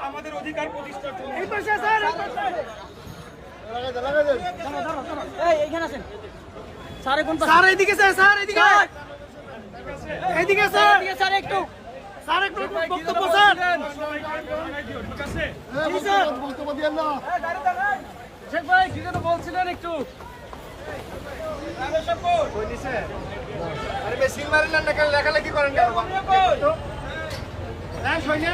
আমাদের অধিকার প্রতিষ্ঠার জন্য। এইখানে আছেন স্যার, কোন স্যার এদিকে স্যার, স্যার এদিকে, এদিকে স্যার, স্যার একটু স্যার একটু বক্তব্য স্যার। ঠিক আছে, জি স্যার, বক্তব্য দিয়েন না। শেখ ভাই কি কথা বলছিলেন একটু? আরে বেশি মারেন না, লেখালেখি করেন কেন? হ্যাঁ সৈন্য